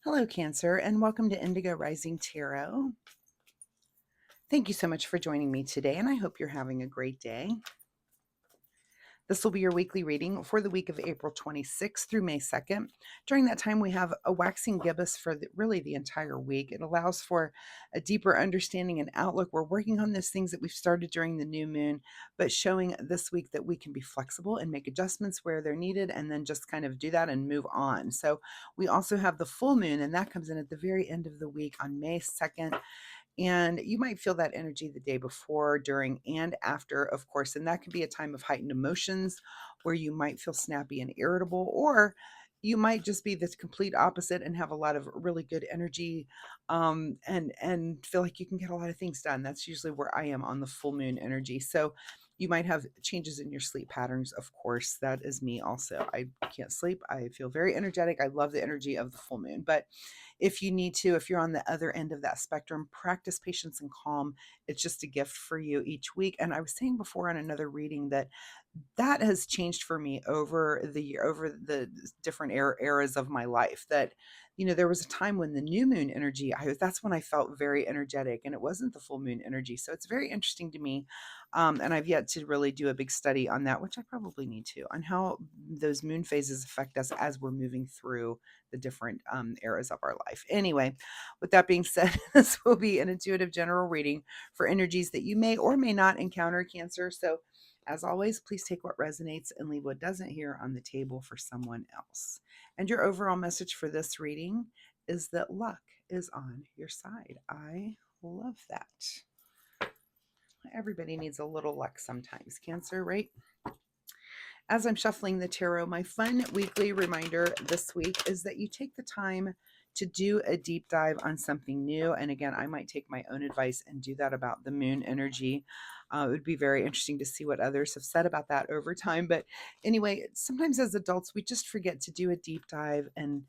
Hello, Cancer, and welcome to Indigo Rising Tarot. Thank you so much for joining me today, and I hope you're having a great day. This will be your weekly reading for the week of April 26th through May 2nd. During that time, we have a waxing gibbous for really the entire week. It allows for a deeper understanding and outlook. We're working on those things that we've started during the new moon, but showing this week that we can be flexible and make adjustments where they're needed and then just kind of do that and move on. So we also have the full moon, and that comes in at the very end of the week on May 2nd. And you might feel that energy the day before, during, and after, of course. And that can be a time of heightened emotions where you might feel snappy and irritable, or you might just be the complete opposite and have a lot of really good energy, and feel like you can get a lot of things done. That's usually where I am on the full moon energy. So you might have changes in your sleep patterns. Of course, that is me also. I can't sleep. I feel very energetic. I love the energy of the full moon. But if you need to, if you're on the other end of that spectrum, practice patience and calm. It's just a gift for you each week. And I was saying before on another reading that has changed for me over the year, over the different eras of my life. That, there was a time when the new moon energy, that's when I felt very energetic, and it wasn't the full moon energy. So it's very interesting to me. And I've yet to really do a big study on that, which I probably need to, on how those moon phases affect us as we're moving through the different eras of our life. Anyway, with that being said, this will be an intuitive general reading for energies that you may or may not encounter, Cancer. So as always, please take what resonates and leave what doesn't here on the table for someone else. And your overall message for this reading is that luck is on your side. I love that. Everybody needs a little luck sometimes, Cancer, right? As I'm shuffling the tarot, my fun weekly reminder this week is that you take the time to do a deep dive on something new. And again, I might take my own advice and do that about the moon energy. It would be very interesting to see what others have said about that over time. But anyway, sometimes as adults, we just forget to do a deep dive. And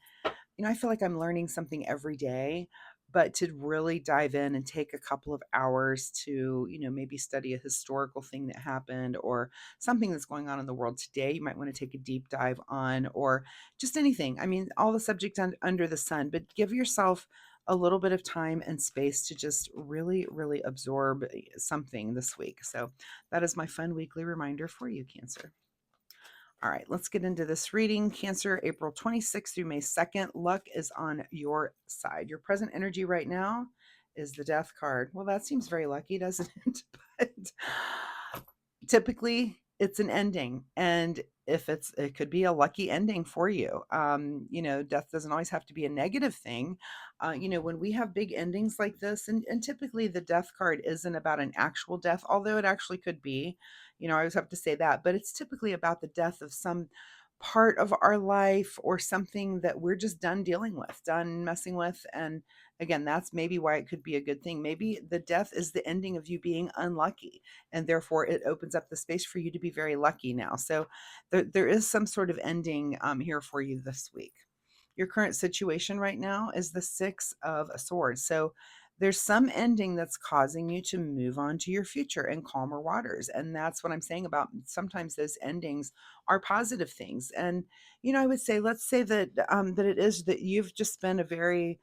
I feel like I'm learning something every day, but to really dive in and take a couple of hours to, maybe study a historical thing that happened or something that's going on in the world today, you might want to take a deep dive on, or just anything. I mean, all the subjects under the sun, but give yourself a little bit of time and space to just really, really absorb something this week. So that is my fun weekly reminder for you, Cancer. All right, let's get into this reading. Cancer, April 26th through May 2nd. Luck is on your side. Your present energy right now is the Death card. Well, that seems very lucky, doesn't it? But typically it's an ending. And if it could be a lucky ending for you. Death doesn't always have to be a negative thing. When we have big endings like this, and typically the Death card isn't about an actual death, although it actually could be. I always have to say that, but it's typically about the death of some part of our life or something that we're just done dealing with, done messing with. And again, that's maybe why it could be a good thing. Maybe the death is the ending of you being unlucky, and therefore it opens up the space for you to be very lucky now. So there is some sort of ending here for you this week. Your current situation right now is the Six of Swords. So there's some ending that's causing you to move on to your future in calmer waters. And that's what I'm saying about sometimes those endings are positive things. And, I would say, let's say that it is that you've just been a very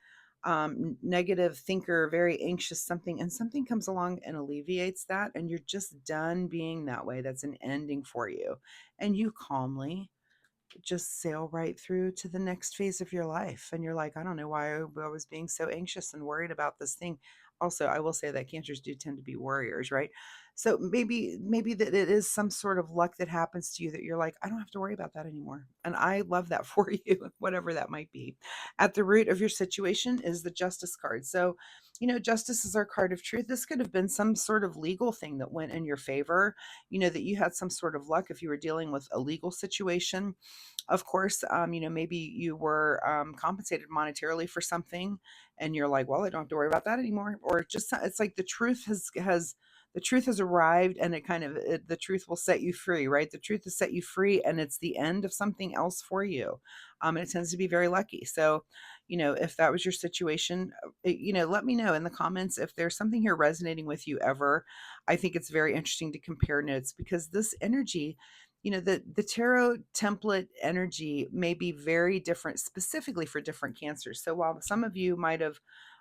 negative thinker, very anxious something, and something comes along and alleviates that. And you're just done being that way. That's an ending for you. And you calmly just sail right through to the next phase of your life. And you're like, I don't know why I was being so anxious and worried about this thing. Also, I will say that cancers do tend to be warriors, right? So maybe that it is some sort of luck that happens to you that you're like, I don't have to worry about that anymore. And I love that for you, whatever that might be. At the root of your situation is the Justice card. So, justice is our card of truth. This could have been some sort of legal thing that went in your favor, that you had some sort of luck if you were dealing with a legal situation. Of course, maybe you were compensated monetarily for something, and you're like, well, I don't have to worry about that anymore. Or just it's like the truth has arrived, and the truth will set you free, right? The truth has set you free, and it's the end of something else for you. And it tends to be very lucky. So, if that was your situation, let me know in the comments if there's something here resonating with you ever. I think it's very interesting to compare notes, because this energy the tarot template energy may be very different specifically for different cancers. So while some of you might have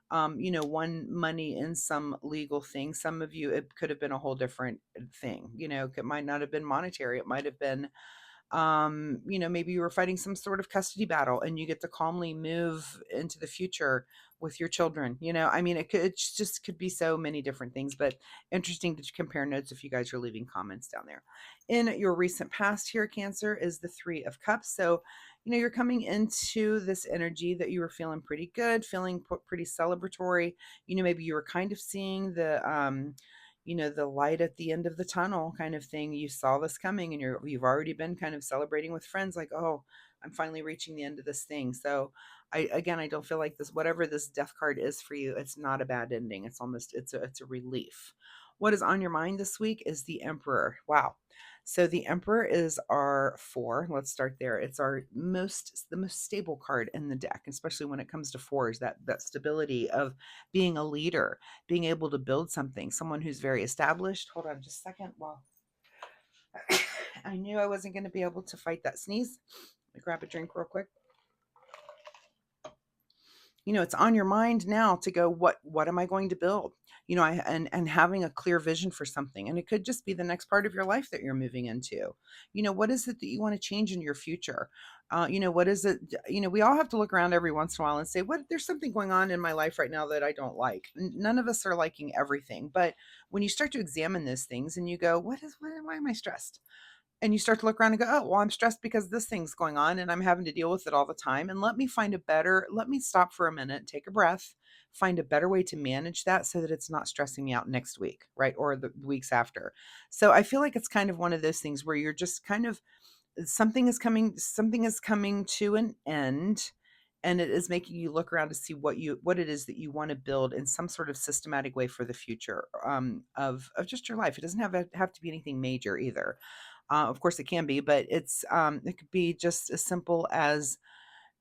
won money in some legal thing, some of you, it could have been a whole different thing. It might not have been monetary. It might have been maybe you were fighting some sort of custody battle and you get to calmly move into the future with your children. I mean, it just could be so many different things, but interesting to compare notes if you guys are leaving comments down there. In your recent past here, Cancer, is the Three of Cups. So you're coming into this energy that you were feeling pretty good, feeling pretty celebratory. Maybe you were kind of seeing the light at the end of the tunnel kind of thing. You saw this coming and you've already been kind of celebrating with friends like, oh, I'm finally reaching the end of this thing. So I don't feel like this, whatever this death card is for you, it's not a bad ending. It's a relief. What is on your mind this week is the Emperor. Wow. So the Emperor is our 4. Let's start there. It's the most stable card in the deck, especially when it comes to 4s, that stability of being a leader, being able to build something, someone who's very established. Hold on just a second. Well, I knew I wasn't going to be able to fight that sneeze. Let me grab a drink real quick. It's on your mind now to go, what am I going to build? And having a clear vision for something. And it could just be the next part of your life that you're moving into. What is it that you want to change in your future? What is it? We all have to look around every once in a while and say, there's something going on in my life right now that I don't like. None of us are liking everything. But when you start to examine those things and you go, why am I stressed? And you start to look around and go, oh, well, I'm stressed because this thing's going on and I'm having to deal with it all the time. And let me stop for a minute, take a breath, find a better way to manage that so that it's not stressing me out next week, right? Or the weeks after. So I feel like it's kind of one of those things where you're just kind of, something is coming to an end, and it is making you look around to see what it is that you want to build in some sort of systematic way for the future, of just your life. It doesn't have to be anything major either. Of course, it can be, but it could be just as simple as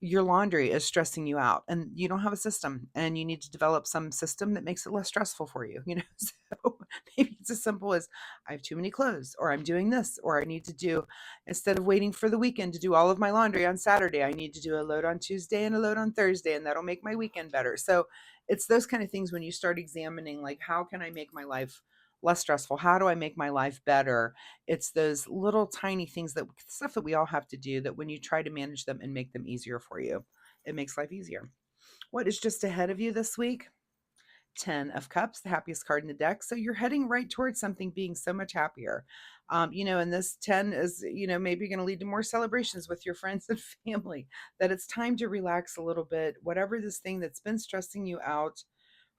your laundry is stressing you out and you don't have a system and you need to develop some system that makes it less stressful for you. So maybe it's as simple as I have too many clothes, or I'm doing this, or I need to do, instead of waiting for the weekend to do all of my laundry on Saturday, I need to do a load on Tuesday and a load on Thursday, and that'll make my weekend better. So it's those kind of things when you start examining, like, how can I make my life less stressful? How do I make my life better? It's those little tiny things, that stuff that we all have to do, that when you try to manage them and make them easier for you, it makes life easier. What is just ahead of you this week? 10 of Cups, the happiest card in the deck. So you're heading right towards something being so much happier. And this 10 is, maybe going to lead to more celebrations with your friends and family, that it's time to relax a little bit. Whatever this thing that's been stressing you out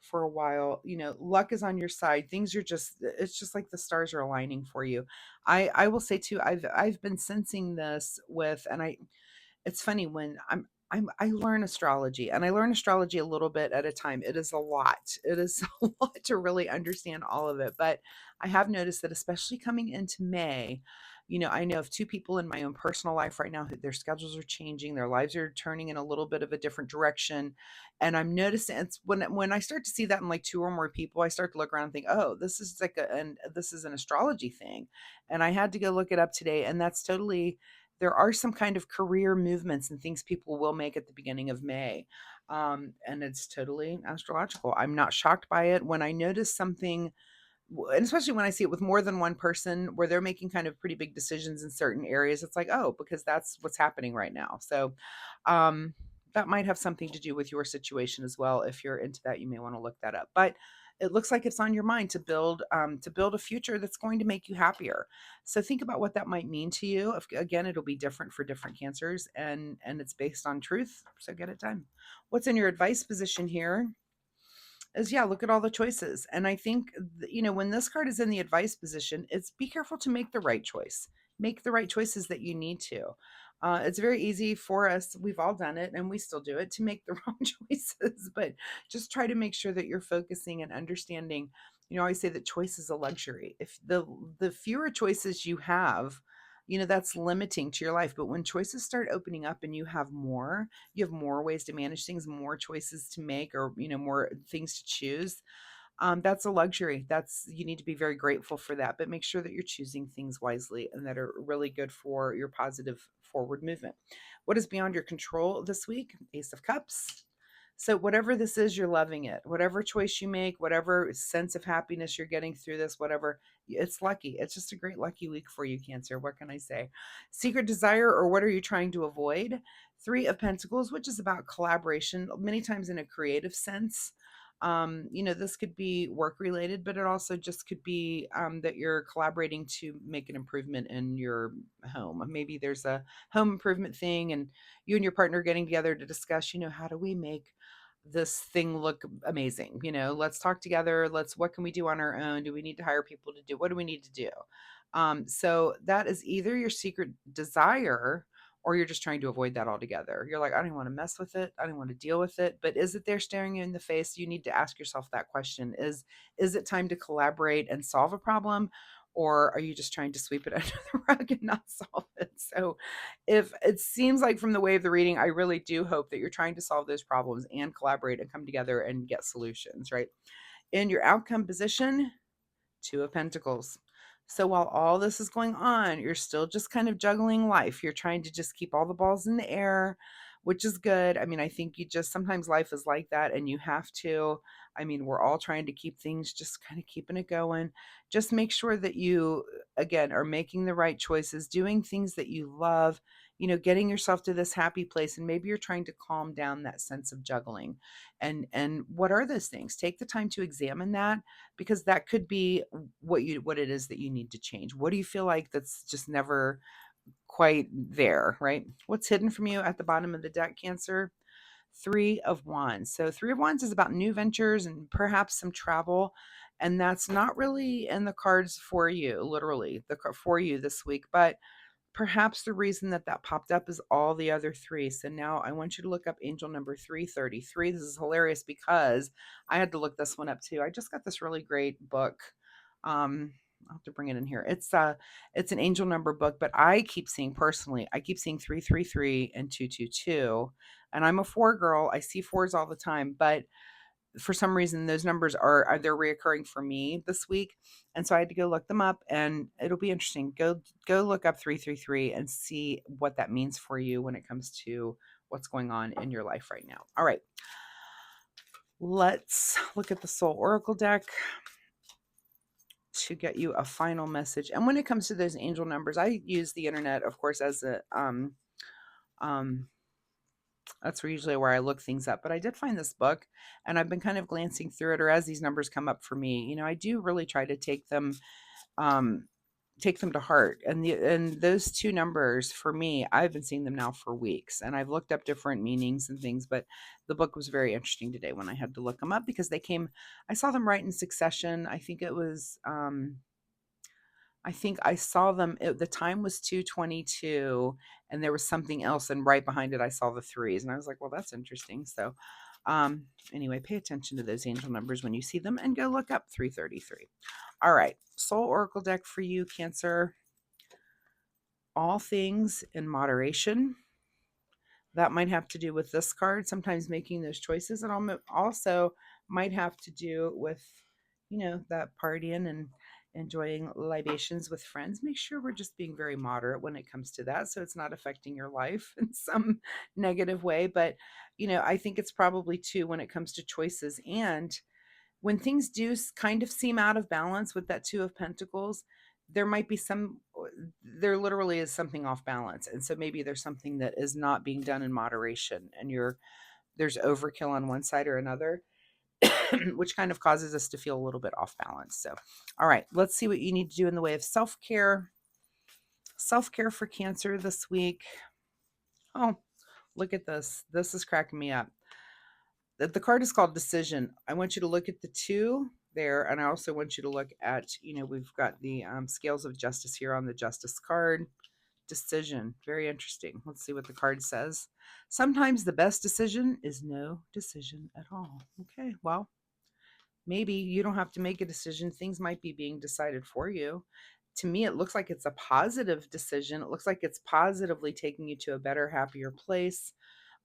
for a while, luck is on your side. It's just like the stars are aligning for you. I will say too, I've been sensing this it's funny when I learn astrology, and I learn astrology a little bit at a time. It is a lot. It is a lot to really understand all of it. But I have noticed that, especially coming into May, I know of 2 people in my own personal life right now who their schedules are changing, their lives are turning in a little bit of a different direction. And I'm noticing, it's when I start to see that in like 2 or more people, I start to look around and think, oh, this is this is an astrology thing. And I had to go look it up today, and that's totally, there are some kind of career movements and things people will make at the beginning of May. And it's totally astrological. I'm not shocked by it. When I notice something, and especially when I see it with more than one person where they're making kind of pretty big decisions in certain areas, it's like, oh, because that's what's happening right now. So that might have something to do with your situation as well. If you're into that, you may want to look that up. But it looks like it's on your mind to build a future that's going to make you happier. So think about what that might mean to you. Again, it'll be different for different cancers, and it's based on truth. So get it done. What's in your advice position here is, yeah, look at all the choices. And I think, when this card is in the advice position, it's be careful to make the right choice. Make the right choices that you need to. It's very easy for us. We've all done it and we still do it, to make the wrong choices, but just try to make sure that you're focusing and understanding. I always say that choice is a luxury. If the fewer choices you have, that's limiting to your life. But when choices start opening up and you have more ways to manage things, more choices to make, or more things to choose, That's a luxury. You need to be very grateful for that, but make sure that you're choosing things wisely and that are really good for your positive forward movement. What is beyond your control this week? Ace of Cups. So, whatever this is, you're loving it. Whatever choice you make, whatever sense of happiness you're getting through this, whatever, it's lucky. It's just a great lucky week for you, Cancer. What can I say? Secret desire, or what are you trying to avoid? Three of Pentacles, which is about collaboration, many times in a creative sense. This could be work related, but it also just could be that you're collaborating to make an improvement in your home. Maybe there's a home improvement thing, and you and your partner getting together to discuss, how do we make this thing look amazing? Let's talk together. What can we do on our own? Do we need to hire people to do? What do we need to do? So that is either your secret desire, or you're just trying to avoid that altogether. You're like, I don't want to mess with it. I don't want to deal with it. But is it there staring you in the face? You need to ask yourself that question. Is it time to collaborate and solve a problem? Or are you just trying to sweep it under the rug and not solve it? So if it seems like from the way of the reading, I really do hope that you're trying to solve those problems and collaborate and come together and get solutions, right? In your outcome position, Two of Pentacles. So while all this is going on, you're still just kind of juggling life. You're trying to just keep all the balls in the air, which is good. I mean, I think sometimes life is like that and you have to. I mean, we're all trying to keep things just kind of keeping it going. Just make sure that you, again, are making the right choices, doing things that you love, getting yourself to this happy place. And maybe you're trying to calm down that sense of juggling. And what are those things? Take the time to examine that, because that could be what it is that you need to change. What do you feel like that's just never quite there, right? What's hidden from you at the bottom of the deck, Cancer? Three of Wands. So Three of Wands is about new ventures and perhaps some travel, and that's not really in the cards for you, literally for you this week. But perhaps the reason that popped up is all the other three. So now I want you to look up angel number 333. This is hilarious because I had to look this one up too. I just got this really great book. I'll have to bring it in here. It's an angel number book, but I keep seeing 333 and 222. And I'm a four girl. I see fours all the time, but for some reason those numbers are they're reoccurring for me this week, and so I had to go look them up, and it'll be interesting. Go look up 333 and see what that means for you when it comes to what's going on in your life right now. All right, let's look at the Soul Oracle deck to get you a final message. And when it comes to those angel numbers, I use the internet, of course, as a that's usually where I look things up. But I did find this book, and I've been kind of glancing through it, or as these numbers come up for me, I do really try to um, take them to heart. And those two numbers for me, I've been seeing them now for weeks, and I've looked up different meanings and things. But the book was very interesting today when I had to look them up, because I saw them right in succession. I think I saw them, the time was 2:22, and there was something else, and right behind it I saw the threes, and I was like, well, that's interesting. So anyway, pay attention to those angel numbers when you see them, and go look up 333. All right, Soul Oracle deck for you, Cancer. All things in moderation. That might have to do with this card, sometimes making those choices, and also might have to do with, that partying and enjoying libations with friends. Make sure we're just being very moderate when it comes to that, so it's not affecting your life in some negative way. But, I think it's probably too when it comes to choices, and when things do kind of seem out of balance with that Two of Pentacles, there might be there literally is something off balance. And so maybe there's something that is not being done in moderation, and there's overkill on one side or another, which kind of causes us to feel a little bit off balance. So, all right, let's see what you need to do in the way of self-care. Self-care for Cancer this week. Oh, look at this. This is cracking me up. The card is called Decision. I want you to look at the two there, and I also want you to look at, we've got the scales of justice here on the Justice card. Decision. Very interesting. Let's see what the card says. Sometimes the best decision is no decision at all. Okay, well, maybe you don't have to make a decision. Things might be being decided for you. To me, it looks like it's a positive decision. It looks like it's positively taking you to a better, happier place.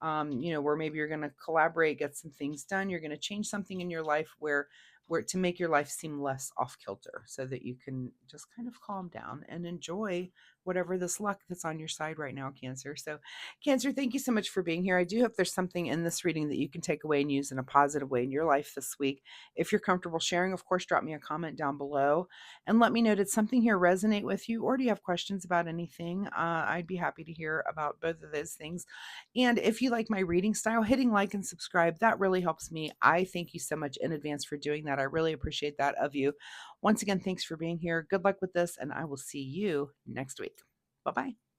Where maybe you're going to collaborate, get some things done. You're going to change something in your life where where to make your life seem less off kilter so that you can just kind of calm down and enjoy whatever this luck that's on your side right now, Cancer. So, Cancer, thank you so much for being here. I do hope there's something in this reading that you can take away and use in a positive way in your life this week. If you're comfortable sharing, of course, drop me a comment down below and let me know, did something here resonate with you, or do you have questions about anything? I'd be happy to hear about both of those things. And if you like my reading style, hitting like and subscribe, that really helps me. I thank you so much in advance for doing that. I really appreciate that of you. Once again, thanks for being here. Good luck with this, and I will see you next week. Bye-bye.